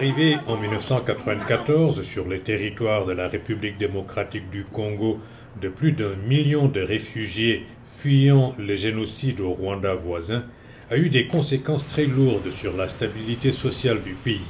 L'arrivée en 1994 sur le territoire de la République démocratique du Congo de plus d'1 million de réfugiés fuyant le génocide au Rwanda voisin a eu des conséquences très lourdes sur la stabilité sociale du pays.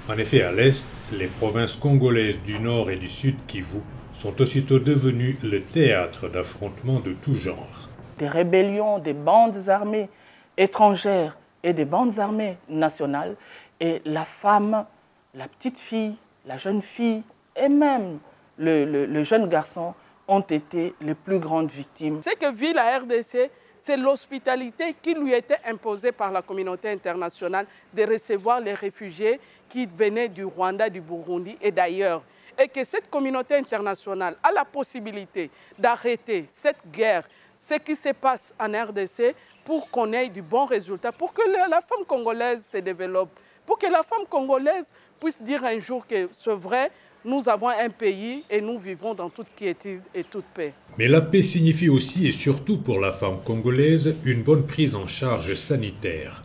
En effet, à l'est, les provinces congolaises du nord et du sud Kivu sont aussitôt devenues le théâtre d'affrontements de tout genre. Des rébellions, des bandes armées étrangères et des bandes armées nationales, et la femme, la petite fille, la jeune fille et même le jeune garçon ont été les plus grandes victimes. Ce que vit la RDC, c'est l'hospitalité qui lui était imposée par la communauté internationale de recevoir les réfugiés qui venaient du Rwanda, du Burundi et d'ailleurs. Et que cette communauté internationale a la possibilité d'arrêter cette guerre, ce qui se passe en RDC, pour qu'on ait du bon résultat, pour que la femme congolaise se développe, pour que la femme congolaise puisse dire un jour que c'est vrai, nous avons un pays et nous vivons dans toute quiétude et toute paix. Mais la paix signifie aussi et surtout pour la femme congolaise une bonne prise en charge sanitaire.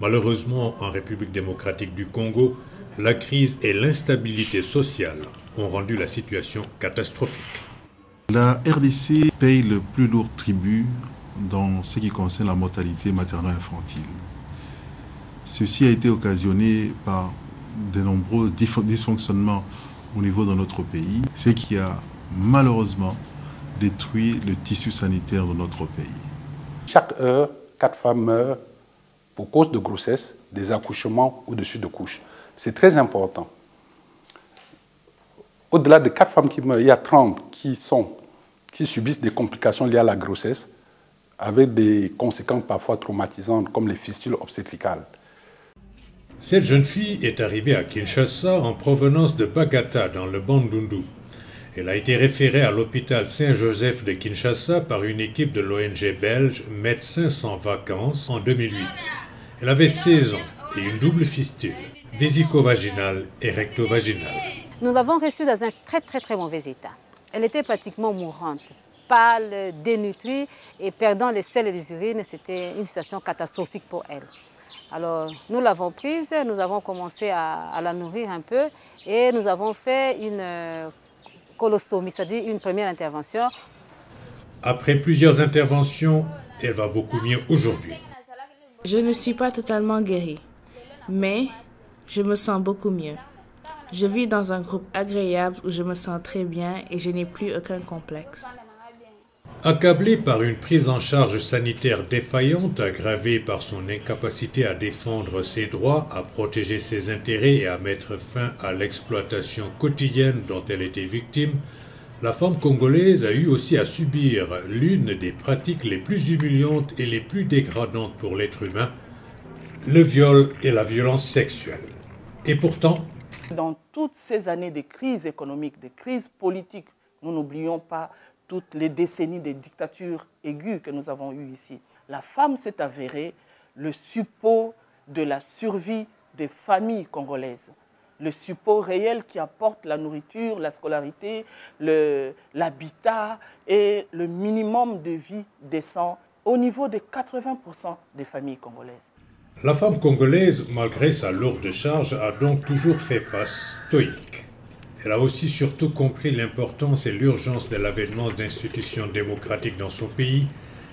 Malheureusement, en République démocratique du Congo, la crise et l'instabilité sociale ont rendu la situation catastrophique. La RDC paye le plus lourd tribut dans ce qui concerne la mortalité maternelle-infantile. Ceci a été occasionné par de nombreux dysfonctionnements au niveau de notre pays, ce qui a malheureusement détruit le tissu sanitaire de notre pays. Chaque heure, 4 femmes meurent pour cause de grossesse, des accouchements au-dessus de couches. C'est très important. Au-delà de 4 femmes qui meurent, il y a 30 qui subissent des complications liées à la grossesse, avec des conséquences parfois traumatisantes comme les fistules obstétricales. Cette jeune fille est arrivée à Kinshasa en provenance de Bagata dans le Bandundu. Elle a été référée à l'hôpital Saint-Joseph de Kinshasa par une équipe de l'ONG belge Médecins sans vacances en 2008. Elle avait 16 ans et une double fistule, vésico-vaginale et recto-vaginale. Nous l'avons reçue dans un très mauvais état. Elle était pratiquement mourante, pâle, dénutrie et perdant les selles et les urines. C'était une situation catastrophique pour elle. Alors, nous l'avons prise, nous avons commencé à la nourrir un peu et nous avons fait une colostomie, c'est-à-dire une première intervention. Après plusieurs interventions, elle va beaucoup mieux aujourd'hui. Je ne suis pas totalement guérie, mais je me sens beaucoup mieux. Je vis dans un groupe agréable où je me sens très bien et je n'ai plus aucun complexe. Accablée par une prise en charge sanitaire défaillante aggravée par son incapacité à défendre ses droits, à protéger ses intérêts et à mettre fin à l'exploitation quotidienne dont elle était victime, la femme congolaise a eu aussi à subir l'une des pratiques les plus humiliantes et les plus dégradantes pour l'être humain, le viol et la violence sexuelle. Et pourtant, dans toutes ces années de crise économique, de crise politique, nous n'oublions pas toutes les décennies de dictatures aiguës que nous avons eues ici. La femme s'est avérée le suppôt de la survie des familles congolaises. Le suppôt réel qui apporte la nourriture, la scolarité, l'habitat et le minimum de vie décent au niveau de 80% des familles congolaises. La femme congolaise, malgré sa lourde charge, a donc toujours fait face stoïque. Elle a aussi surtout compris l'importance et l'urgence de l'avènement d'institutions démocratiques dans son pays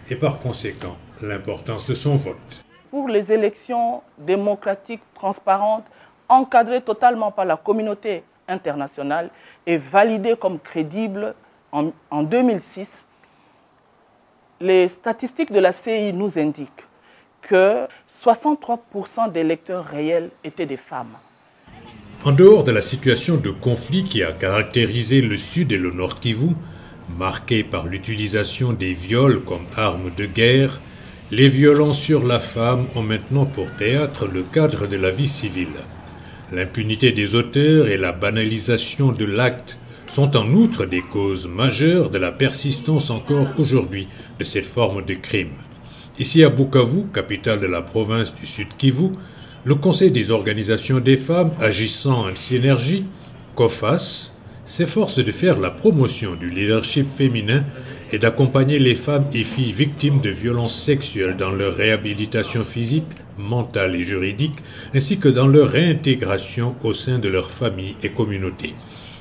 et par conséquent l'importance de son vote. Pour les élections démocratiques, transparentes, encadrées totalement par la communauté internationale et validées comme crédibles en 2006, les statistiques de la CEI nous indiquent que 63% des électeurs réels étaient des femmes. En dehors de la situation de conflit qui a caractérisé le Sud et le Nord Kivu, marquée par l'utilisation des viols comme arme de guerre, les violences sur la femme ont maintenant pour théâtre le cadre de la vie civile. L'impunité des auteurs et la banalisation de l'acte sont en outre des causes majeures de la persistance encore aujourd'hui de cette forme de crime. Ici à Bukavu, capitale de la province du Sud Kivu, le Conseil des organisations des femmes agissant en synergie, COFAS, s'efforce de faire la promotion du leadership féminin et d'accompagner les femmes et filles victimes de violences sexuelles dans leur réhabilitation physique, mentale et juridique, ainsi que dans leur réintégration au sein de leur famille et communauté.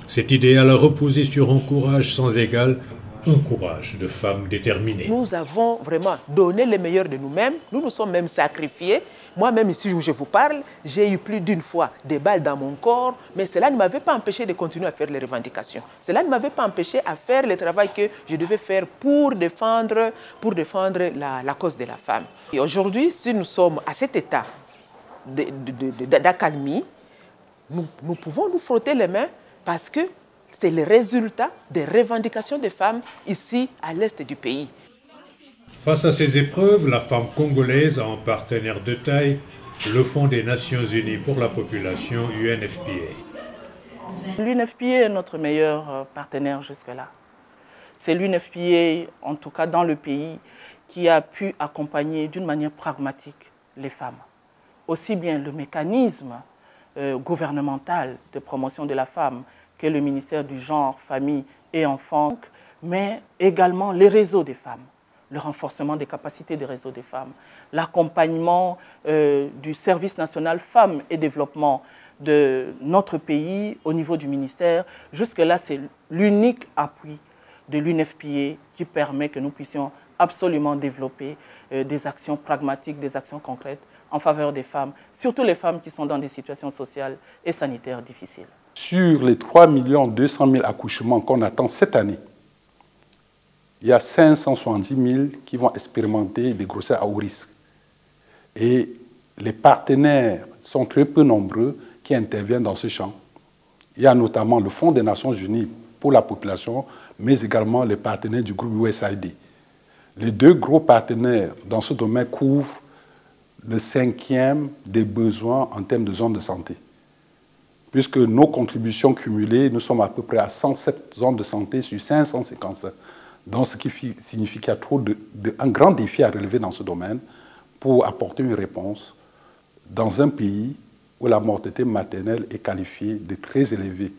Cet idéal a reposé sur un courage sans égal, un courage de femmes déterminées. Nous avons vraiment donné le meilleur de nous-mêmes, nous nous sommes même sacrifiés. Moi-même ici où je vous parle, j'ai eu plus d'une fois des balles dans mon corps, mais cela ne m'avait pas empêché de continuer à faire les revendications. Cela ne m'avait pas empêché à faire le travail que je devais faire pour défendre la cause de la femme. Et aujourd'hui, si nous sommes à cet état d'accalmie, nous pouvons nous frotter les mains parce que c'est le résultat des revendications des femmes ici à l'est du pays. Face à ces épreuves, la femme congolaise a un partenaire de taille, le Fonds des Nations Unies pour la population, UNFPA. L'UNFPA est notre meilleur partenaire jusque-là. C'est l'UNFPA, en tout cas dans le pays, qui a pu accompagner d'une manière pragmatique les femmes. Aussi bien le mécanisme gouvernemental de promotion de la femme que le ministère du Genre, Famille et Enfants, mais également les réseaux des femmes, le renforcement des capacités des réseaux des femmes, l'accompagnement du Service national Femmes et Développement de notre pays au niveau du ministère. Jusque-là, c'est l'unique appui de l'UNFPA qui permet que nous puissions absolument développer des actions pragmatiques, des actions concrètes en faveur des femmes, surtout les femmes qui sont dans des situations sociales et sanitaires difficiles. Sur les 3 200 000 accouchements qu'on attend cette année, il y a 570 000 qui vont expérimenter des grossesses à haut risque. Et les partenaires sont très peu nombreux qui interviennent dans ce champ. Il y a notamment le Fonds des Nations Unies pour la population, mais également les partenaires du groupe USAID. Les deux gros partenaires dans ce domaine couvrent le 5e des besoins en termes de zones de santé. Puisque nos contributions cumulées, nous sommes à peu près à 107 zones de santé sur 550. Donc, ce qui signifie qu'il y a un grand défi à relever dans ce domaine pour apporter une réponse dans un pays où la mortalité maternelle est qualifiée de très élevée,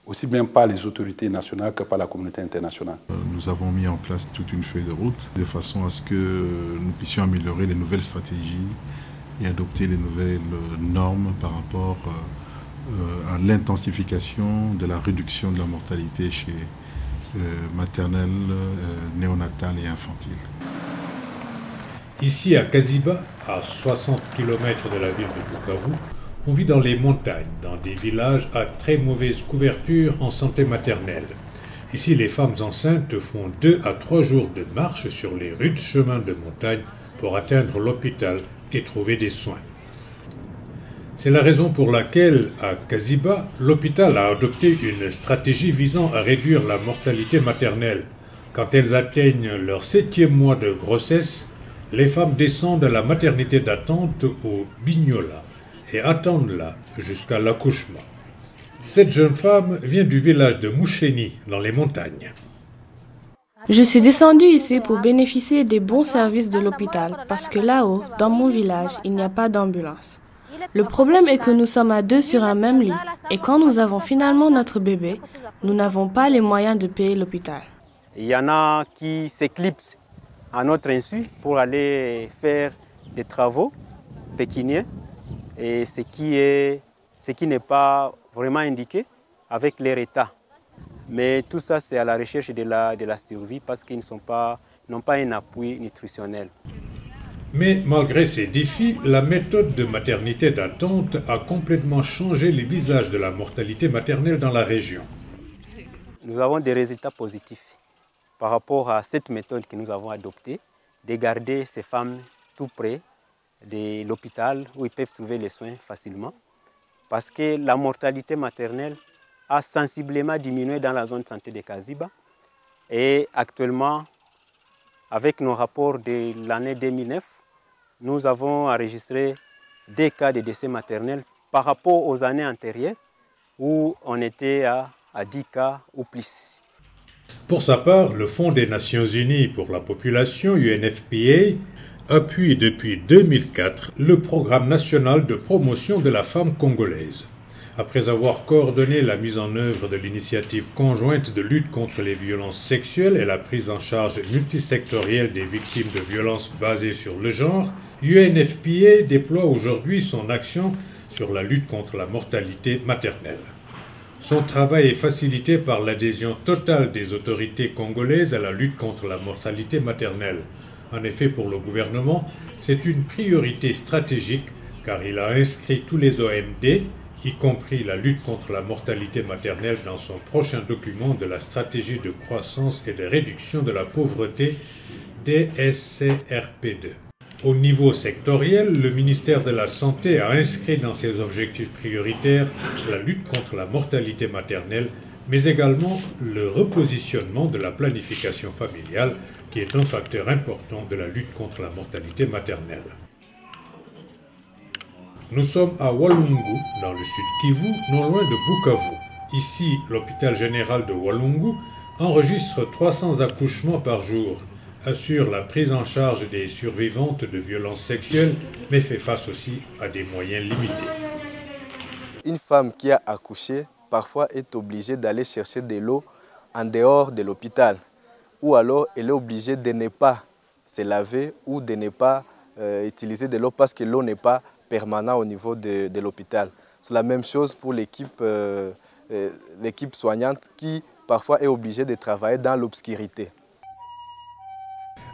aussi bien par les autorités nationales que par la communauté internationale. Nous avons mis en place toute une feuille de route de façon à ce que nous puissions améliorer les nouvelles stratégies et adopter les nouvelles normes par rapport à l'intensification de la réduction de la mortalité chez maternelle, néonatale et infantile. Ici à Kaziba, à 60 km de la ville de Bukavu, on vit dans les montagnes, dans des villages à très mauvaise couverture en santé maternelle. Ici, les femmes enceintes font 2 à 3 jours de marche sur les rudes chemins de montagne pour atteindre l'hôpital et trouver des soins. C'est la raison pour laquelle, à Kaziba, l'hôpital a adopté une stratégie visant à réduire la mortalité maternelle. Quand elles atteignent leur 7e mois de grossesse, les femmes descendent à la maternité d'attente au Bignola et attendent là jusqu'à l'accouchement. Cette jeune femme vient du village de Moucheni, dans les montagnes. Je suis descendue ici pour bénéficier des bons services de l'hôpital parce que là-haut, dans mon village, il n'y a pas d'ambulance. Le problème est que nous sommes à 2 sur un même lit et quand nous avons finalement notre bébé, nous n'avons pas les moyens de payer l'hôpital. Il y en a qui s'éclipsent à notre insu pour aller faire des travaux pécuniaires et ce qui n'est pas vraiment indiqué avec leur état. Mais tout ça, c'est à la recherche de la survie parce qu'ils n'ont pas un appui nutritionnel. Mais malgré ces défis, la méthode de maternité d'attente a complètement changé les visages de la mortalité maternelle dans la région. Nous avons des résultats positifs par rapport à cette méthode que nous avons adoptée, de garder ces femmes tout près de l'hôpital où ils peuvent trouver les soins facilement. Parce que la mortalité maternelle a sensiblement diminué dans la zone de santé de Kaziba. Et actuellement, avec nos rapports de l'année 2009, nous avons enregistré des cas de décès maternels par rapport aux années antérieures où on était à 10 cas ou plus. Pour sa part, le Fonds des Nations Unies pour la population, UNFPA, appuie depuis 2004 le programme national de promotion de la femme congolaise. Après avoir coordonné la mise en œuvre de l'initiative conjointe de lutte contre les violences sexuelles et la prise en charge multisectorielle des victimes de violences basées sur le genre, UNFPA déploie aujourd'hui son action sur la lutte contre la mortalité maternelle. Son travail est facilité par l'adhésion totale des autorités congolaises à la lutte contre la mortalité maternelle. En effet, pour le gouvernement, c'est une priorité stratégique car il a inscrit tous les OMD, y compris la lutte contre la mortalité maternelle, dans son prochain document de la stratégie de croissance et de réduction de la pauvreté DSCRP2. Au niveau sectoriel, le ministère de la Santé a inscrit dans ses objectifs prioritaires la lutte contre la mortalité maternelle, mais également le repositionnement de la planification familiale, qui est un facteur important de la lutte contre la mortalité maternelle. Nous sommes à Walungu, dans le sud Kivu, non loin de Bukavu. Ici, l'hôpital général de Walungu enregistre 300 accouchements par jour, assure la prise en charge des survivantes de violences sexuelles, mais fait face aussi à des moyens limités. Une femme qui a accouché, parfois est obligée d'aller chercher de l'eau en dehors de l'hôpital, ou alors elle est obligée de ne pas se laver ou de ne pas utiliser de l'eau parce que l'eau n'est pas permanente au niveau de l'hôpital. C'est la même chose pour l'équipe soignante qui parfois est obligée de travailler dans l'obscurité.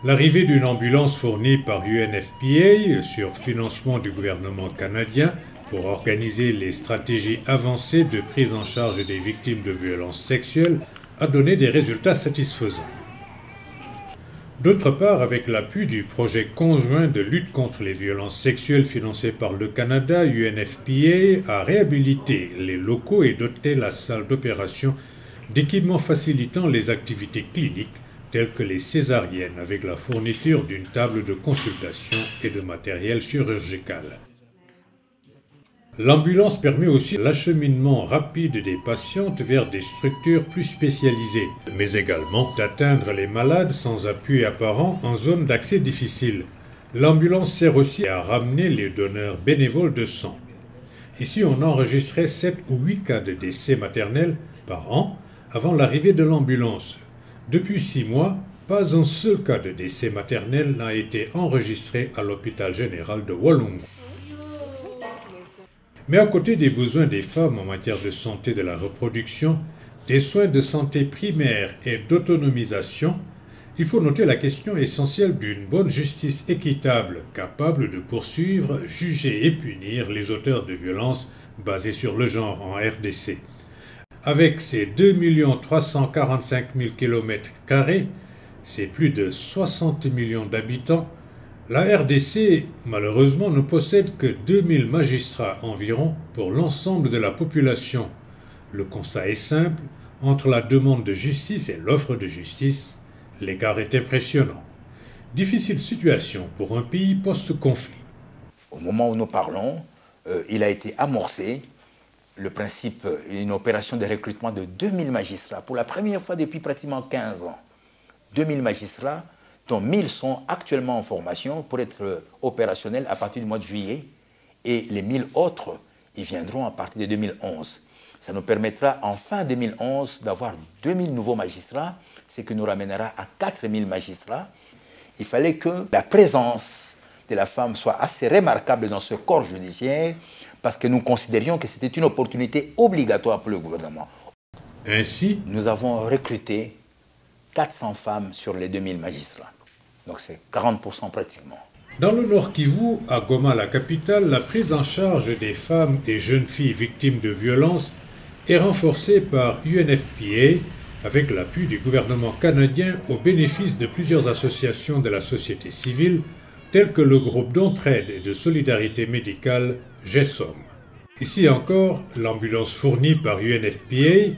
L'arrivée d'une ambulance fournie par UNFPA sur financement du gouvernement canadien pour organiser les stratégies avancées de prise en charge des victimes de violences sexuelles a donné des résultats satisfaisants. D'autre part, avec l'appui du projet conjoint de lutte contre les violences sexuelles financé par le Canada, UNFPA a réhabilité les locaux et doté la salle d'opération d'équipements facilitant les activités cliniques telles que les césariennes, avec la fourniture d'une table de consultation et de matériel chirurgical. L'ambulance permet aussi l'acheminement rapide des patientes vers des structures plus spécialisées, mais également d'atteindre les malades sans appui apparent en zone d'accès difficile. L'ambulance sert aussi à ramener les donneurs bénévoles de sang. Ici, on enregistrait 7 ou 8 cas de décès maternels par an avant l'arrivée de l'ambulance. Depuis 6 mois, pas un seul cas de décès maternel n'a été enregistré à l'hôpital général de Walungu. Mais à côté des besoins des femmes en matière de santé de la reproduction, des soins de santé primaire et d'autonomisation, il faut noter la question essentielle d'une bonne justice équitable, capable de poursuivre, juger et punir les auteurs de violences basées sur le genre en RDC. Avec ses 2 345 000 km², c'est plus de 60 millions d'habitants, la RDC, malheureusement, ne possède que 2000 magistrats environ pour l'ensemble de la population. Le constat est simple, entre la demande de justice et l'offre de justice, l'écart est impressionnant. Difficile situation pour un pays post-conflit. Au moment où nous parlons, il a été amorcé le principe, une opération de recrutement de 2000 magistrats, pour la première fois depuis pratiquement 15 ans. 2000 magistrats, dont 1000 sont actuellement en formation pour être opérationnels à partir du mois de juillet, et les 1000 autres, ils viendront à partir de 2011. Ça nous permettra en fin 2011 d'avoir 2000 nouveaux magistrats, ce qui nous ramènera à 4000 magistrats. Il fallait que la présence de la femme soit assez remarquable dans ce corps judiciaire, parce que nous considérions que c'était une opportunité obligatoire pour le gouvernement. Ainsi, nous avons recruté 400 femmes sur les 2000 magistrats. Donc c'est 40% pratiquement. Dans le Nord Kivu, à Goma, la capitale, la prise en charge des femmes et jeunes filles victimes de violences est renforcée par UNFPA avec l'appui du gouvernement canadien au bénéfice de plusieurs associations de la société civile telles que le groupe d'entraide et de solidarité médicale GESOM. Ici encore, l'ambulance fournie par UNFPA,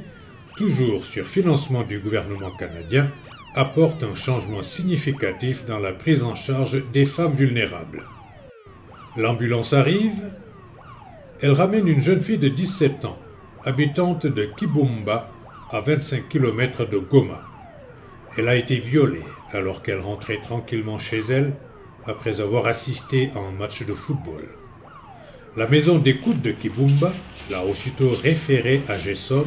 toujours sur financement du gouvernement canadien, apporte un changement significatif dans la prise en charge des femmes vulnérables. L'ambulance arrive, elle ramène une jeune fille de 17 ans, habitante de Kibumba, à 25 km de Goma. Elle a été violée alors qu'elle rentrait tranquillement chez elle après avoir assisté à un match de football. La maison d'écoute de Kibumba l'a aussitôt référé à GESOM,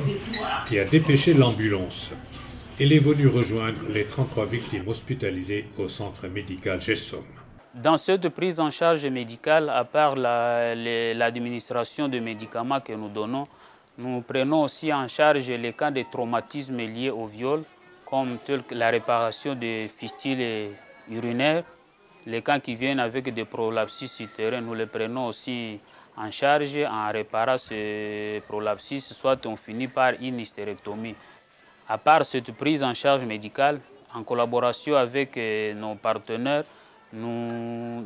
qui a dépêché l'ambulance. Elle est venue rejoindre les 33 victimes hospitalisées au centre médical GESOM. Dans cette prise en charge médicale, à part l'administration de médicaments que nous donnons, nous prenons aussi en charge les cas de traumatismes liés au viol, comme la réparation des fistules urinaires, les cas qui viennent avec des prolapsus utérins, nous les prenons aussi en charge en réparant ce prolapsus, soit on finit par une hystérectomie. À part cette prise en charge médicale, en collaboration avec nos partenaires, nous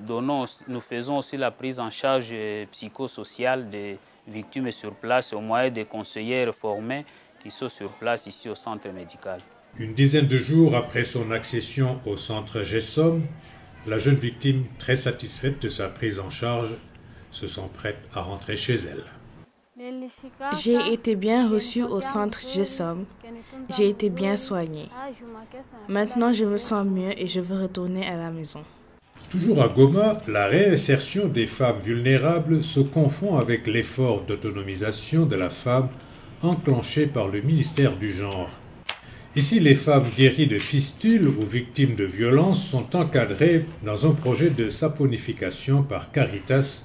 faisons aussi la prise en charge psychosociale des victimes sur place au moyen des conseillers formés qui sont sur place ici au centre médical. Une dizaine de jours après son accession au centre GESOM, la jeune victime, très satisfaite de sa prise en charge, se sent prête à rentrer chez elle. J'ai été bien reçue au centre GESOM. J'ai été bien soignée. Maintenant, je me sens mieux et je veux retourner à la maison. Toujours à Goma, la réinsertion des femmes vulnérables se confond avec l'effort d'autonomisation de la femme enclenché par le ministère du Genre. Ici, les femmes guéries de fistules ou victimes de violences sont encadrées dans un projet de saponification par Caritas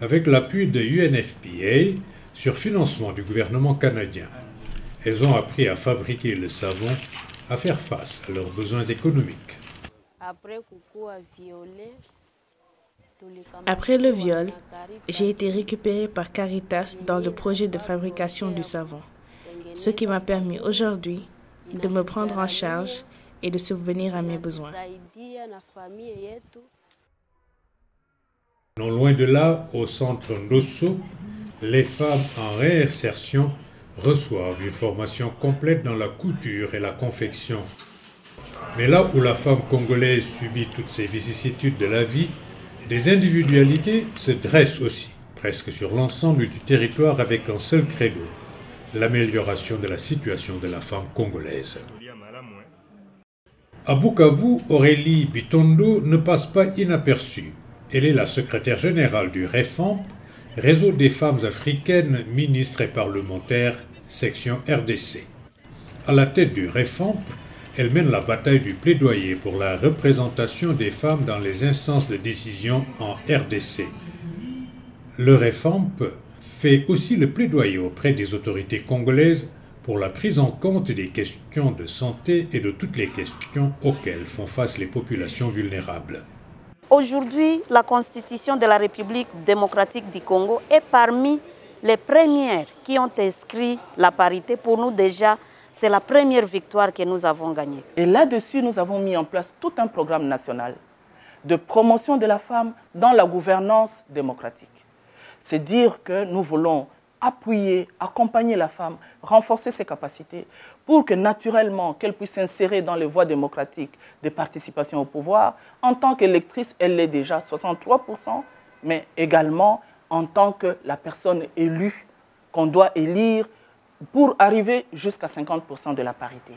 avec l'appui de UNFPA sur financement du gouvernement canadien. Elles ont appris à fabriquer le savon, à faire face à leurs besoins économiques. Après le viol, j'ai été récupérée par Caritas dans le projet de fabrication du savon, ce qui m'a permis aujourd'hui de me prendre en charge et de subvenir à mes besoins. Non loin de là, au centre Ndosso, les femmes en réinsertion reçoivent une formation complète dans la couture et la confection. Mais là où la femme congolaise subit toutes ces vicissitudes de la vie, des individualités se dressent aussi, presque sur l'ensemble du territoire avec un seul credo, l'amélioration de la situation de la femme congolaise. À Bukavu, Aurélie Bitondo ne passe pas inaperçue. Elle est la secrétaire générale du REFAMP, Réseau des femmes africaines, ministres et parlementaires, section RDC. À la tête du REFAMP, elle mène la bataille du plaidoyer pour la représentation des femmes dans les instances de décision en RDC. Le REFAMP fait aussi le plaidoyer auprès des autorités congolaises pour la prise en compte des questions de santé et de toutes les questions auxquelles font face les populations vulnérables. Aujourd'hui, la Constitution de la République démocratique du Congo est parmi les premières qui ont inscrit la parité. Pour nous déjà, c'est la première victoire que nous avons gagnée. Et là-dessus, nous avons mis en place tout un programme national de promotion de la femme dans la gouvernance démocratique. C'est dire que nous voulons appuyer, accompagner la femme, renforcer ses capacités pour que naturellement, qu'elle puisse s'insérer dans les voies démocratiques de participation au pouvoir. En tant qu'électrice, elle l'est déjà 63%, mais également en tant que la personne élue qu'on doit élire pour arriver jusqu'à 50% de la parité.